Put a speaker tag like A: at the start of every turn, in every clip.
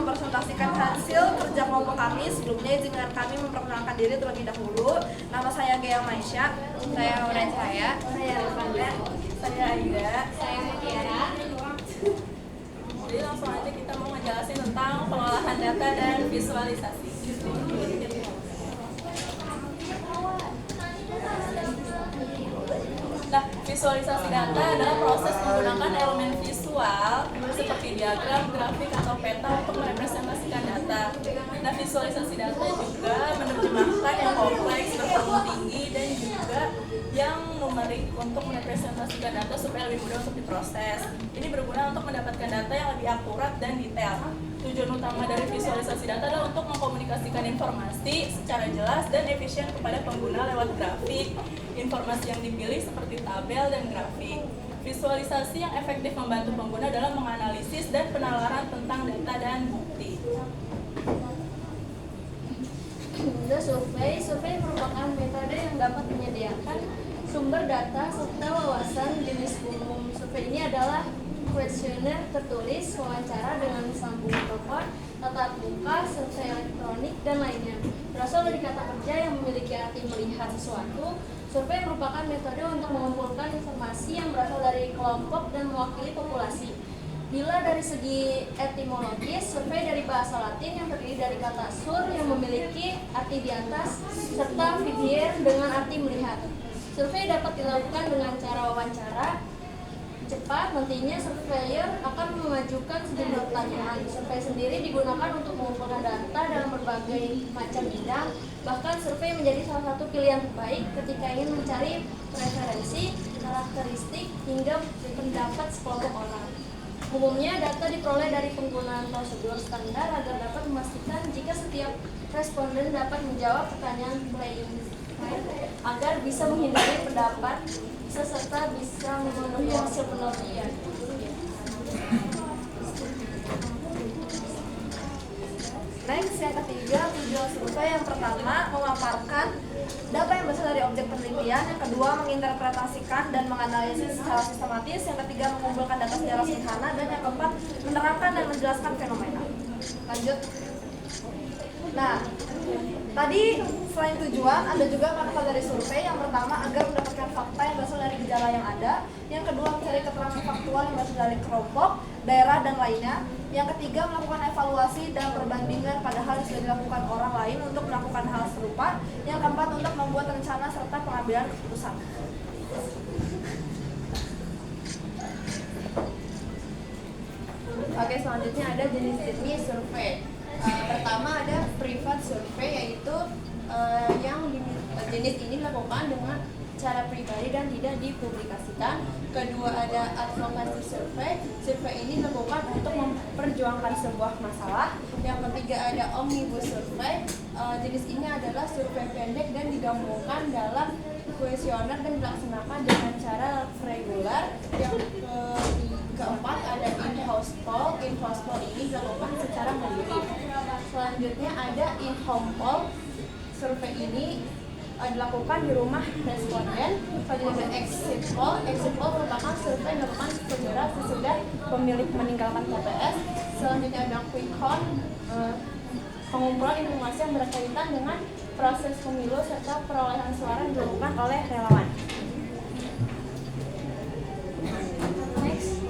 A: mempresentasikan hasil kerja kelompok kami. Sebelumnya izinkan kami memperkenalkan diri terlebih dahulu. Nama saya Gea Maisha.
B: Saya Auren saya
A: Rifanda. Saya Aida.
B: Saya Mutiara.
C: Jadi langsung aja kita mau ngejelasin tentang pengolahan data dan visualisasi. Nah, visualisasi data adalah proses menggunakan elemen visual seperti diagram, grafik, atau peta untuk merepresentasikan data. Nah, visualisasi data juga menerjemahkan yang kompleks, bervolume tinggi, dan juga yang numerik untuk merepresentasikan data supaya lebih mudah untuk diproses. Ini berguna untuk mendapatkan data yang lebih akurat dan detail. Tujuan utama dari visualisasi data adalah untuk mengkomunikasikan informasi secara jelas dan efisien kepada pengguna lewat grafik. Informasi yang dipilih seperti tabel dan grafik. Visualisasi yang efektif membantu pengguna dalam menganalisis dan penalaran tentang data dan bukti.
B: Survei merupakan metode yang dapat menyediakan sumber data serta wawasan jenis umum. Survei ini adalah kuesioner tertulis, wawancara dengan sambung telepon, tatap muka, survei elektronik, dan lainnya. Berasal dari kata kerja yang memiliki arti melihat sesuatu, survei merupakan metode untuk mengumpulkan informasi yang berasal dari kelompok dan mewakili populasi. Bila dari segi etimologis, survei dari bahasa Latin yang terdiri dari kata sur yang memiliki arti di atas, serta vidier dengan arti melihat. Survei dapat dilakukan dengan cara wawancara cepat. Nantinya surveyor akan mengajukan sejumlah pertanyaan. Survei sendiri digunakan untuk mengumpulkan data dalam berbagai macam bidang. Bahkan survei menjadi salah satu pilihan terbaik ketika ingin mencari preferensi, karakteristik, hingga pendapat sekelompok orang. Umumnya data diperoleh dari penggunaan prosedur standar agar dapat memastikan jika setiap responden dapat menjawab pertanyaan playing agar bisa menghindari pendapat serta bisa memenuhi hasil penelitian.
A: Next, yang ketiga, tujuan survei. Yang pertama, memaparkan data yang berasal dari objek penelitian. Yang kedua, menginterpretasikan dan menganalisis secara sistematis. Yang ketiga, mengumpulkan data secara sederhana. Dan yang keempat, menerangkan dan menjelaskan fenomena. Lanjut. Nah, tadi selain tujuan, ada juga manfaat dari survei. Yang pertama, agar mendapatkan fakta yang berasal dari gejala yang ada. Yang kedua, mencari keterangan faktual yang berasal dari kelompok, daerah, dan lainnya. Yang ketiga, melakukan evaluasi dan perbandingan pada hal yang sudah dilakukan orang lain untuk melakukan hal serupa. Yang keempat, untuk membuat rencana serta pengambilan keputusan.
B: Oke, selanjutnya ada jenis-jenis survei. Pertama ada private survei, yaitu jenis ini dilakukan dengan cara pribadi dan tidak dipublikasikan. Kedua ada advocacy survey. Survei ini dilakukan untuk memperjuangkan sebuah masalah. Yang ketiga ada omnibus survey. Jenis ini adalah survei pendek dan digabungkan dalam kuesioner dan dilaksanakan dengan cara reguler. Yang keempat ada in-house poll. In-house poll ini dilakukan secara mandiri. Selanjutnya ada in-home poll. Survei ini dilakukan di rumah responden. Selanjutnya ada exit poll. Exit poll merupakan survei yang dilakukan segera sesudah pemilih meninggalkan TPS. Selanjutnya ada quick count, pengumpulan informasi yang berkaitan dengan proses pemilu serta perolehan suara yang dilakukan oleh relawan. Next.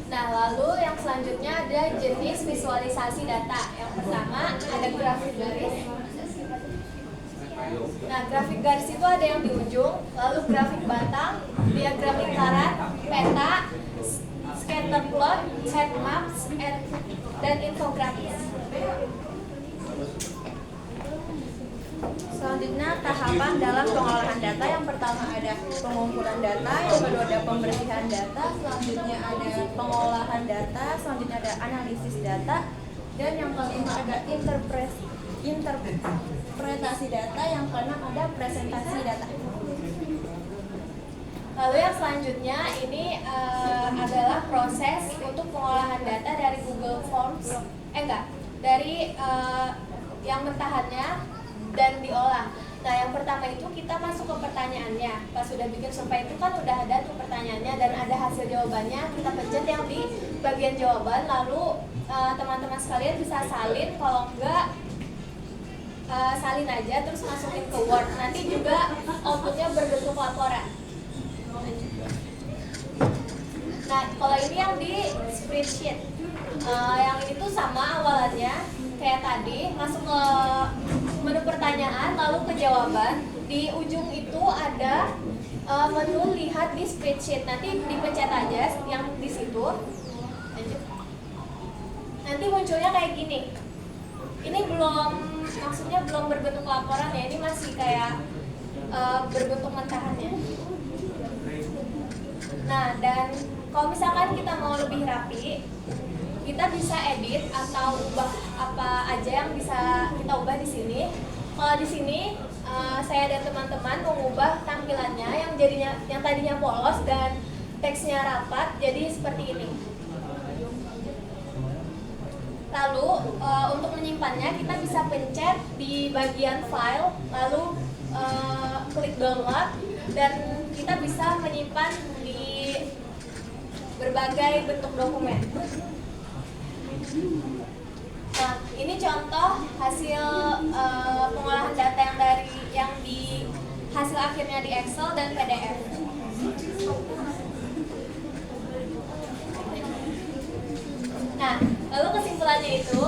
D: Nah, lalu yang selanjutnya ada jenis visualisasi data. Yang pertama ada grafik garis. Nah, grafik garis itu ada yang di ujung, lalu grafik batang, diagram lingkaran, peta, scatter plot, heat maps, dan infografis.
B: Selanjutnya tahapan dalam pengolahan data. Yang pertama ada pengumpulan data, yang kedua ada pembersihan data, selanjutnya ada pengolahan data, selanjutnya ada analisis data, dan yang kelima ada interpretasi data, yang keenam ada presentasi data.
D: Lalu yang selanjutnya ini adalah proses untuk pengolahan data dari Google Forms. dari yang mentahannya dan diolah. Nah, yang pertama itu kita masuk ke pertanyaannya. Pas sudah bikin survei itu kan udah ada tuh pertanyaannya dan ada hasil jawabannya. Kita pencet yang di bagian jawaban, lalu teman-teman sekalian bisa salin, kalau enggak salin aja terus masukin ke Word. Nanti juga outputnya berbentuk laporan. Nah, kalau ini yang di spreadsheet, yang ini tuh sama awalannya kayak tadi, masuk ke menu pertanyaan lalu ke jawaban. Di ujung itu ada menu lihat di spreadsheet. Nanti dipencet aja yang di situ. Lanjut. Nanti munculnya kayak gini. Ini belum, maksudnya belum berbentuk laporan ya, ini masih kayak berbentuk mentahannya. Nah, dan kalau misalkan kita mau lebih rapi, kita bisa edit atau ubah apa aja yang bisa kita ubah di sini. Kalau di sini saya dan teman-teman mengubah tampilannya yang tadinya polos dan teksnya rapat jadi seperti ini. Lalu untuk menyimpannya kita bisa pencet di bagian file, lalu klik download, dan kita bisa menyimpan di berbagai bentuk dokumen. Nah, ini contoh hasil pengolahan data yang di hasil akhirnya di Excel dan PDF. Nah, lalu kesimpulannya itu,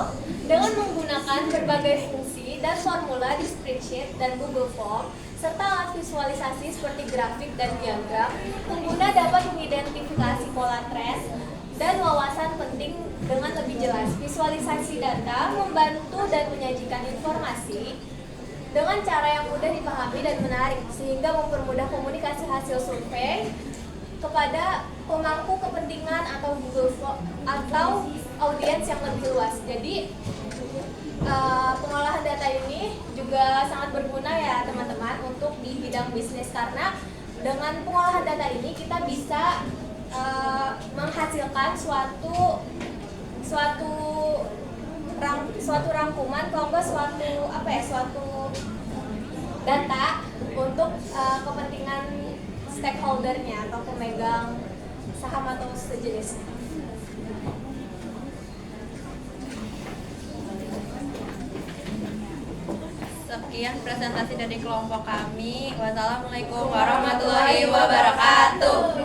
D: dengan menggunakan berbagai fungsi dan formula di spreadsheet dan Google Form, serta alat visualisasi seperti grafik dan diagram, pengguna dapat mengidentifikasi pola tren dan wawasan penting dengan lebih jelas. Visualisasi data membantu dan menyajikan informasi dengan cara yang mudah dipahami dan menarik, sehingga mempermudah komunikasi hasil survei kepada pemangku kepentingan atau Google Form atau audiens yang lebih luas. Jadi pengolahan data ini juga sangat berguna ya teman-teman untuk di bidang bisnis, karena dengan pengolahan data ini kita bisa menghasilkan suatu rangkuman, kalau enggak suatu data untuk kepentingan stakeholdernya atau pemegang saham atau sejenisnya.
E: Sekian presentasi dari kelompok kami. Wassalamualaikum warahmatullahi wabarakatuh.